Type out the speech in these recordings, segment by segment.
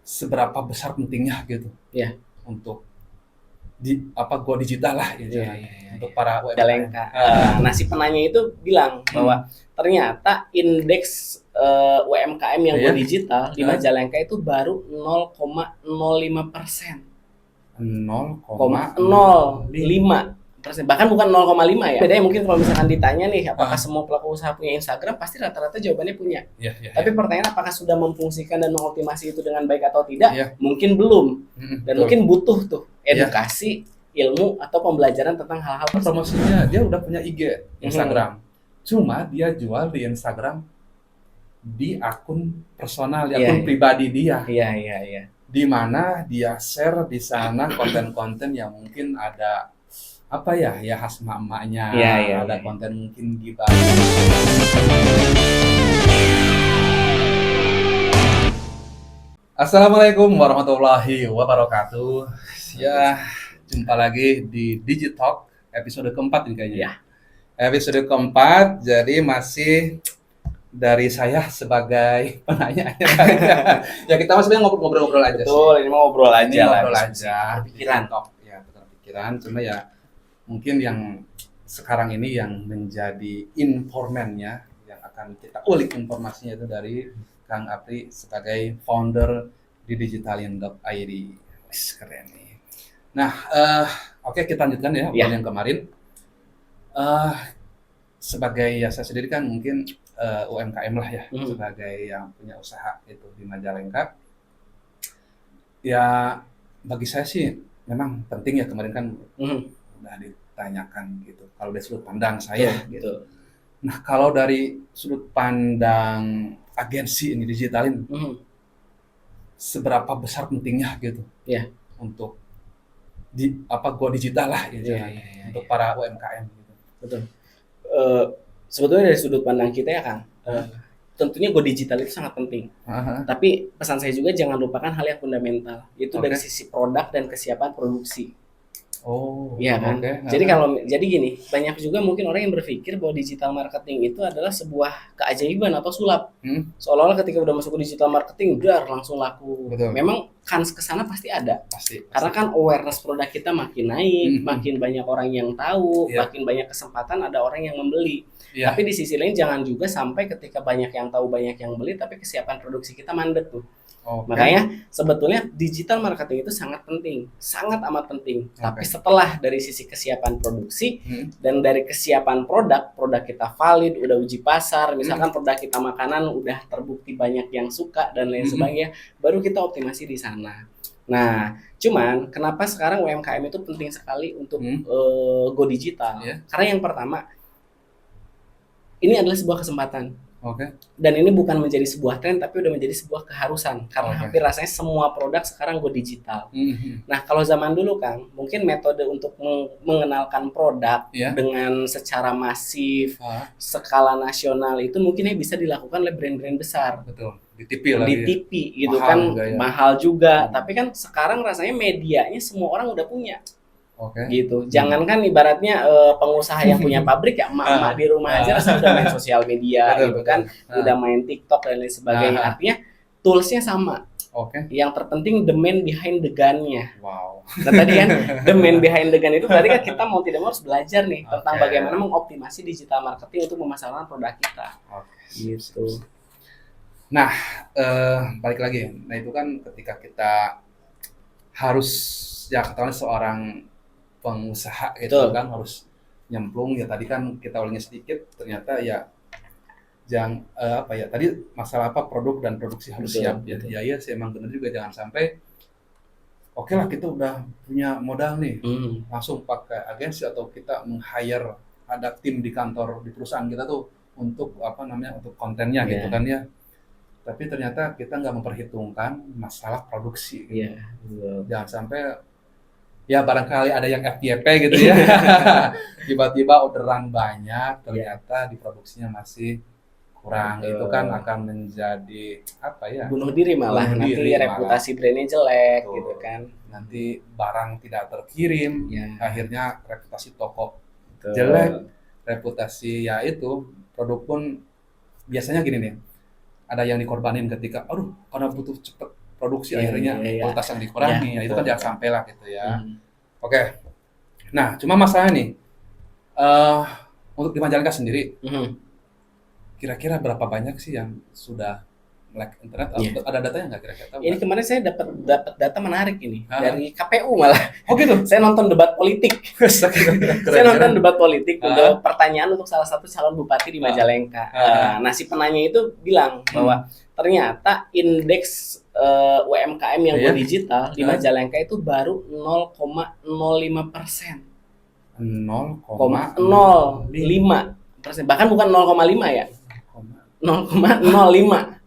seberapa besar pentingnya gitu Iya. untuk go digital lah gitu Iya, iya, iya, untuk iya. para UMKM. Majalengka. Nah, si penanya itu bilang bahwa ternyata indeks UMKM yang go Iya. digital di Majalengka itu baru 0,05%. 0,05%, bahkan bukan 0,5 ya. Bedanya mungkin kalau misalkan ditanya nih, apakah semua pelaku usaha punya Instagram, pasti rata-rata jawabannya punya. Tapi pertanyaan apakah sudah memfungsikan dan mengoptimasi itu dengan baik atau tidak? Mungkin belum. Dan mungkin butuh tuh edukasi, ilmu atau pembelajaran tentang hal-hal tersebut. Promosinya dia udah punya IG, Instagram. Cuma dia jual di Instagram di akun personal, di akun pribadi dia. Iya. Di mana dia share di sana konten-konten yang mungkin ada khas emak-emaknya, ada konten mungkin gibah. Assalamualaikum warahmatullahi wabarakatuh. Ya, jumpa lagi di Digitalk episode keempat ini kayaknya. Ya. Episode keempat, jadi masih dari saya sebagai penanya. Ya kita masih ngobrol-ngobrol aja. Betul, ini mau ngobrol aja. Ngobrol aja. Pikiran. Ya, pikiran. Cuma ya mungkin yang sekarang ini yang menjadi informannya, yang akan kita ulik informasinya itu dari Kang Apri sebagai founder di digitalin.id. Keren nih. Nah, oke, kita lanjutkan ya yang kemarin. Sebagai saya sendiri kan mungkin UMKM lah ya, sebagai yang punya usaha itu di Majalengka. Ya bagi saya sih memang penting ya, kemarin kan udah ditanyakan gitu. Kalau dari sudut pandang saya gitu. Nah, kalau dari sudut pandang agensi ini digitalin, seberapa besar pentingnya gitu untuk go digital lah gitu untuk para UMKM gitu. Betul. Sebetulnya dari sudut pandang kita ya Kang, tentunya go digital itu sangat penting. Tapi pesan saya juga jangan lupakan hal yang fundamental, yaitu dari sisi produk dan kesiapan produksi. Iya kan. Jadi gini, banyak juga mungkin orang yang berpikir bahwa digital marketing itu adalah sebuah keajaiban atau sulap. Seolah-olah ketika udah masuk ke digital marketing udah langsung laku. Betul. Memang kans kesana pasti ada. Pasti. Karena kan awareness produk kita makin naik, makin banyak orang yang tahu, makin banyak kesempatan ada orang yang membeli. Tapi di sisi lain jangan juga sampai ketika banyak yang tahu, banyak yang beli, tapi kesiapan produksi kita mandek tuh. Makanya sebetulnya digital marketing itu sangat penting, sangat amat penting. Tapi setelah dari sisi kesiapan produksi dan dari kesiapan produk kita valid, udah uji pasar, misalkan produk kita makanan udah terbukti banyak yang suka dan lain sebagainya, baru kita optimasi di sana. Nah, cuman kenapa sekarang UMKM itu penting sekali untuk go digital? Karena yang pertama, ini adalah sebuah kesempatan. Dan ini bukan menjadi sebuah tren, tapi udah menjadi sebuah keharusan. Karena hampir rasanya semua produk sekarang go digital. Nah, kalau zaman dulu Kang, mungkin metode untuk mengenalkan produk dengan secara masif, skala nasional itu mungkin bisa dilakukan oleh brand-brand besar. Betul. Di TV lah. Di TV gitu mahal kan, mahal juga. Tapi kan sekarang rasanya medianya semua orang udah punya. Gitu. Jangankan ibaratnya pengusaha yang punya pabrik ya, emak-emak di rumah aja sudah main sosial media gitu kan, udah main TikTok dan lain sebagainya. Artinya toolsnya sama. Yang terpenting the man behind the gun-nya. Nah tadi kan the man behind the gun itu berarti kan kita mau tidak mau harus belajar nih tentang bagaimana mengoptimasi digital marketing untuk memasarkan produk kita. Gitu. Nah, balik lagi. Nah itu kan ketika kita harus katakanlah seorang pengusaha gitu kan harus nyemplung ya, tadi kan kita ulangnya sedikit, ternyata ya tadi masalah produk dan produksi harus siap. Ya sih emang benar juga, jangan sampai lah kita udah punya modal nih langsung pakai agensi atau kita meng-hire ada tim di kantor di perusahaan kita tuh untuk untuk kontennya gitu kan ya, tapi ternyata kita nggak memperhitungkan masalah produksi gitu. Jangan sampai ya barangkali ada yang FYP gitu ya. Tiba-tiba orderan banyak, ternyata di produksinya masih kurang. Itu kan akan menjadi bunuh diri malah. Nanti reputasi brandnya jelek gitu kan. Nanti barang tidak terkirim, akhirnya reputasi toko jelek, reputasi produk pun biasanya gini nih. Ada yang dikorbanin ketika karena butuh cepet produksi akhirnya kualitas yang dikurangi, itu kan jangan sampai lah gitu ya. Oke. Nah, cuma masalah nih, untuk di Majalengka sendiri, kira-kira berapa banyak sih yang sudah melek internet? Ada datanya nggak kira-kira? Ini kemarin saya dapat data menarik ini dari KPU malah. Oh gitu? Saya nonton debat politik. Saya nonton debat politik untuk pertanyaan untuk salah satu calon bupati di Majalengka. Nah, si penanya itu bilang bahwa ternyata indeks UMKM yang go digital di Majalengka itu baru 0,05%. 0,05%. Bahkan bukan 0,5 ya. 0,05.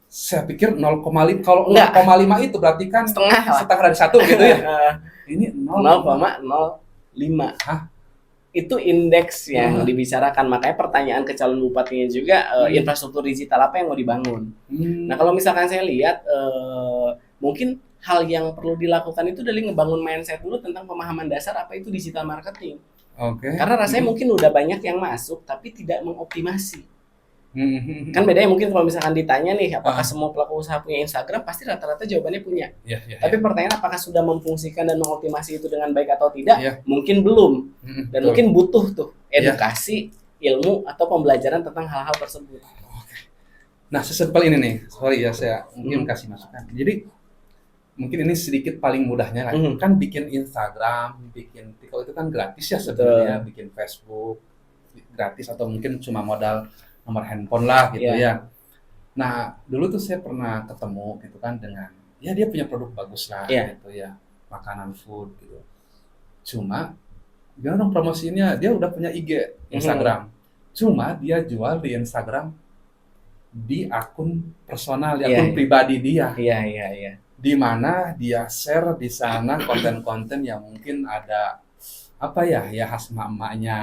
Saya pikir 0,5. Kalau 0,5 itu berarti kan setengah dari 1 gitu ya. Ini 0,05. Itu indeks yang dibicarakan. Makanya pertanyaan ke calon bupatinya juga infrastruktur digital apa yang mau dibangun. Nah, kalau misalkan saya lihat mungkin hal yang perlu dilakukan itu dari ngebangun mindset dulu tentang pemahaman dasar apa itu digital marketing. Karena rasanya mungkin udah banyak yang masuk tapi tidak mengoptimasi. Kan bedanya mungkin kalau misalkan ditanya nih apakah semua pelaku usaha punya Instagram, pasti rata-rata jawabannya punya. Tapi pertanyaan apakah sudah memfungsikan dan mengoptimasi itu dengan baik atau tidak, mungkin belum. Dan mungkin butuh tuh edukasi, ilmu atau pembelajaran tentang hal-hal tersebut. Nah, sesimpel ini nih, sorry ya saya mungkin kasih masukan. Jadi mungkin ini sedikit paling mudahnya lah. Kan bikin Instagram, bikin TikTok itu kan gratis ya sebenarnya, bikin Facebook gratis atau mungkin cuma modal nomor handphone lah gitu ya. Nah, dulu tuh saya pernah ketemu gitu kan dengan dia punya produk bagus lah gitu ya, makanan food gitu. Cuma gimana dong promosinya? Dia udah punya IG Instagram. Cuma dia jual di Instagram di akun personal, di akun pribadi dia. Di mana dia share di sana konten-konten yang mungkin ada apa ya khas emak-emaknya,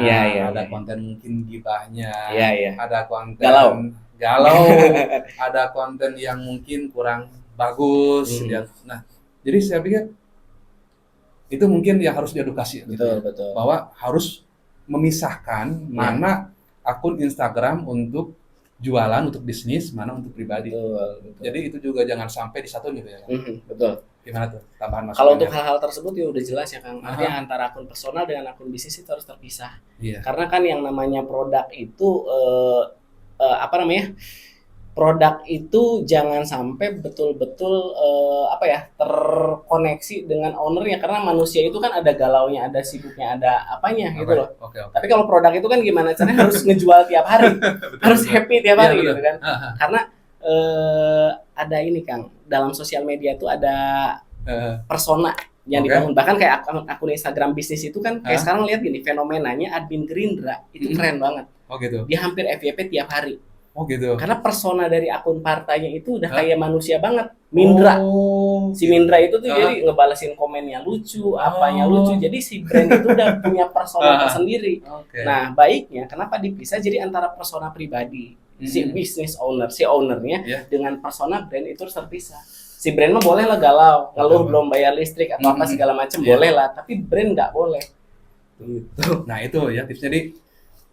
ada konten mungkin gibahnya, ada konten galau ada konten yang mungkin kurang bagus. Nah, jadi saya pikir itu mungkin yang harus diedukasi gitu, bahwa harus memisahkan mana akun Instagram untuk jualan, untuk bisnis, mana untuk pribadi. Jadi itu juga jangan sampai disatuin gitu ya. Betul. Gimana tuh tambahan masukannya? Kalau untuk hal-hal tersebut ya udah jelas ya Kang. Artinya antara akun personal dengan akun bisnis itu harus terpisah. Karena kan yang namanya produk itu produk itu jangan sampai betul-betul terkoneksi dengan ownernya, karena manusia itu kan ada galaunya, ada sibuknya, ada apanya gitu loh. Tapi kalau produk itu kan gimana caranya harus ngejual tiap hari, harus happy tiap hari gitu kan. Karena ada ini Kang, dalam sosial media itu ada persona yang dibangun. Bahkan kayak akun Instagram bisnis itu kan kayak sekarang lihat gini, fenomenanya admin Gerindra itu keren banget. Dia hampir FYP tiap hari. Karena persona dari akun partainya itu udah kayak manusia banget. Mindra. Si Mindra itu tuh jadi ngebalesin komennya lucu, apanya lucu. Jadi si brand itu udah punya persona tersendiri. Nah, baiknya kenapa dipisah jadi antara persona pribadi si business owner, si ownernya dengan persona brand itu harus terpisah. Si brand mah boleh lah galau, ngeluh belum bayar listrik atau apa segala macam boleh lah, tapi brand nggak boleh. Gitu. Nah itu ya tipsnya, jadi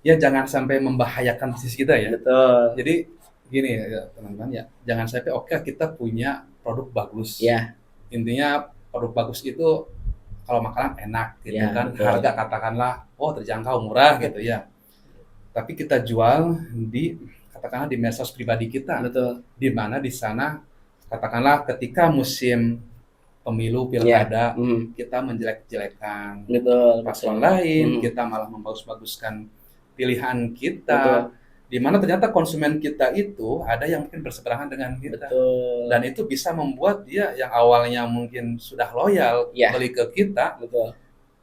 ya jangan sampai membahayakan bisnis kita ya. Betul. Jadi gini ya teman-teman ya, jangan sampai kita punya produk bagus. Intinya produk bagus itu kalau makanan enak gitu kan, betul. Harga katakanlah terjangkau murah gitu ya. Tapi kita jual katakanlah di medsos pribadi kita. Betul. Di mana di sana katakanlah ketika musim pemilu pilkada kita menjelek-jelekan paslon lain, kita malah membagus-baguskan pilihan kita, di mana ternyata konsumen kita itu ada yang mungkin berseberangan dengan kita. Dan itu bisa membuat dia yang awalnya mungkin sudah loyal beli ke kita,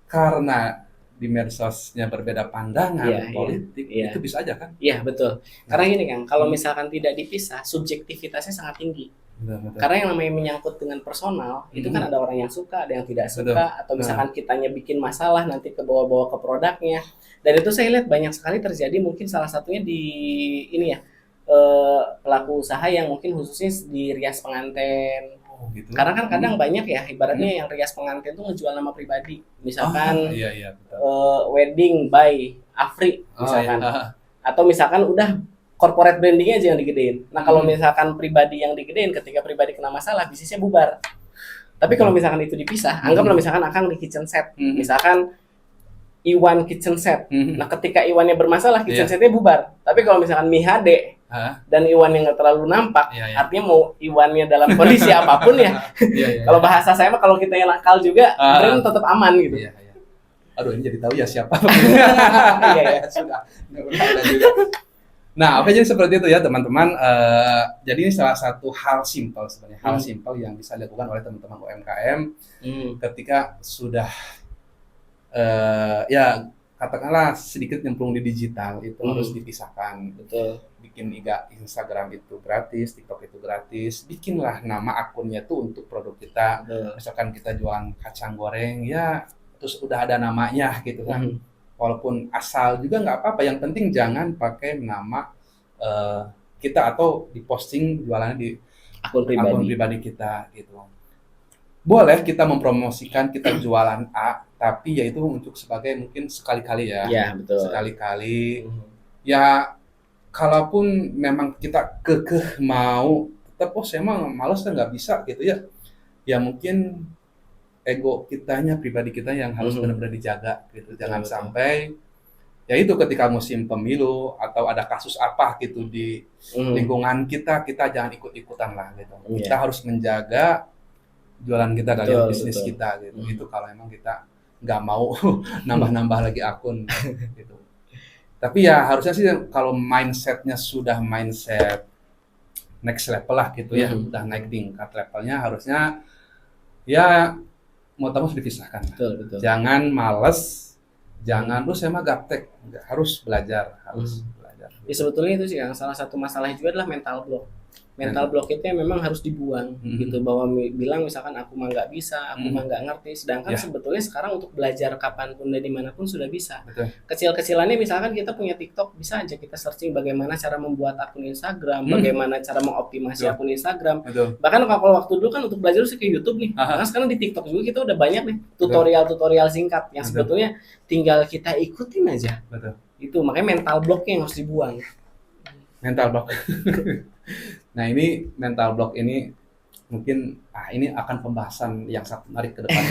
karena di medsosnya berbeda pandangan politik, itu bisa aja kan? Iya betul. Karena gini Kang, kalau misalkan tidak dipisah, subjektivitasnya sangat tinggi. Betul. Karena yang namanya menyangkut dengan personal, itu kan ada orang yang suka, ada yang tidak suka, atau misalkan kitanya bikin masalah nanti ke bawah-bawah ke produknya. Dan itu saya lihat banyak sekali terjadi, mungkin salah satunya di pelaku usaha yang mungkin khususnya di rias pengantin. Karena kan kadang banyak ya ibaratnya yang rias pengantin tuh ngejual nama pribadi, misalkan wedding by Afri misalkan, atau misalkan udah corporate brandingnya aja yang digedein. Nah kalau misalkan pribadi yang digedein, ketika pribadi kena masalah, bisnisnya bubar. Tapi kalau misalkan itu dipisah, anggaplah misalkan Akang di kitchen set, misalkan Iwan kitchen set. Nah ketika Iwannya bermasalah, kitchen setnya bubar. Tapi kalau misalkan Mihade dan Iwan yang nggak terlalu nampak, artinya mau Iwannya dalam kondisi apapun ya. Kalau bahasa saya mah kalau kita yang nakal juga, brand tetap aman gitu. Aduh ini jadi tahu ya siapa. Sudah. Nah, oke, jadi seperti itu ya teman-teman. Jadi ini salah satu hal simpel sebenarnya, hal simpel yang bisa dilakukan oleh teman-teman UMKM ketika sudah ya katakanlah sedikit nyemplung di digital, itu harus dipisahkan. Betul. Bikin Instagram itu gratis, TikTok itu gratis, bikinlah nama akunnya tuh untuk produk kita. Misalkan kita jualan kacang goreng ya, terus udah ada namanya gitu kan. Walaupun asal juga nggak apa-apa, yang penting jangan pakai nama kita atau diposting jualannya di akun pribadi kita gitu. Boleh kita mempromosikan kita jualan A, tapi yaitu untuk sebagai mungkin sekali-kali ya. Iya, betul. Sekali-kali. Ya, kalaupun memang kita kekeh mau, tetap saya emang malas kan nggak bisa gitu ya. Ya mungkin ego kitanya, pribadi kita yang harus benar-benar dijaga gitu. Jangan sampai ya itu ketika musim pemilu atau ada kasus apa gitu di lingkungan kita jangan ikut-ikutan lah gitu. Kita harus menjaga jualan kita dari bisnis kita gitu. Itu kalau emang kita nggak mau nambah-nambah lagi akun gitu. Tapi ya harusnya sih kalau mindsetnya sudah mindset next level lah gitu ya, udah naik tingkat levelnya, harusnya ya mau tahu harus dipisahkan. Betul. Jangan males, jangan terus saya mah gaptek, harus belajar, belajar. Ya sebetulnya itu sih yang salah satu masalahnya juga adalah mental block. Mental block itu memang harus dibuang gitu, bahwa bilang misalkan aku mah nggak bisa, aku mah nggak ngerti, sedangkan sebetulnya sekarang untuk belajar kapanpun dan dimanapun sudah bisa. Kecil-kecilannya misalkan kita punya TikTok, bisa aja kita searching bagaimana cara membuat akun Instagram, bagaimana cara mengoptimasi akun Instagram. Bahkan kalau waktu dulu kan untuk belajar harus ke YouTube nih, karena sekarang di TikTok juga kita udah banyak nih tutorial singkat yang sebetulnya tinggal kita ikutin aja. Itu makanya mental blocknya yang harus dibuang. Mental block. Nah ini mental block ini mungkin ini akan pembahasan yang sangat menarik ke depan.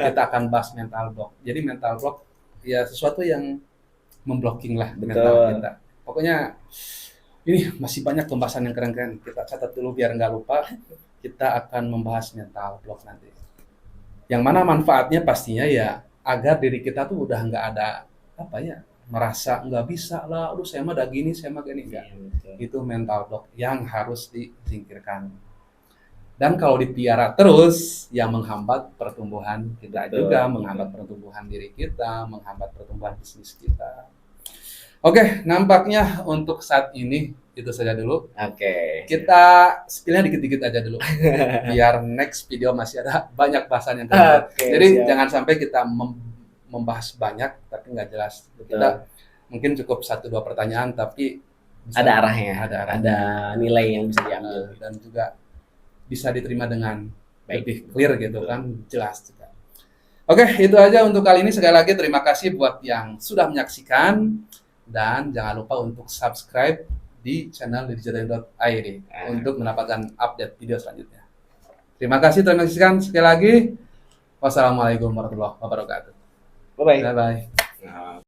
Kita akan bahas mental block. Jadi mental block ya sesuatu yang memblocking lah mental kita. Pokoknya ini masih banyak pembahasan yang keren-keren. Kita catat dulu biar nggak lupa. Kita akan membahas mental block nanti. Yang mana manfaatnya pastinya ya agar diri kita tuh udah nggak ada merasa nggak bisa lah, aduh saya mah udah gini, saya mah gini, enggak. Itu mental block yang harus disingkirkan. Dan kalau dipiara terus, yang menghambat pertumbuhan kita juga, menghambat pertumbuhan diri kita, menghambat pertumbuhan bisnis kita. Oke, nampaknya untuk saat ini itu saja dulu. Kita skillnya dikit-dikit aja dulu, biar next video masih ada banyak bahasan yang keren. Jadi jangan sampai kita membahas banyak tapi nggak jelas. Kita mungkin cukup 1-2 pertanyaan tapi ada arahnya, ada nilai yang bisa diambil dan juga bisa diterima dengan lebih clear gitu kan, jelas juga. Oke, itu aja untuk kali ini. Sekali lagi terima kasih buat yang sudah menyaksikan dan jangan lupa untuk subscribe di channel digital.id untuk mendapatkan update video selanjutnya. Terima kasih telah menyaksikan sekali lagi. Wassalamualaikum warahmatullahi wabarakatuh. Bye-bye. Bye-bye.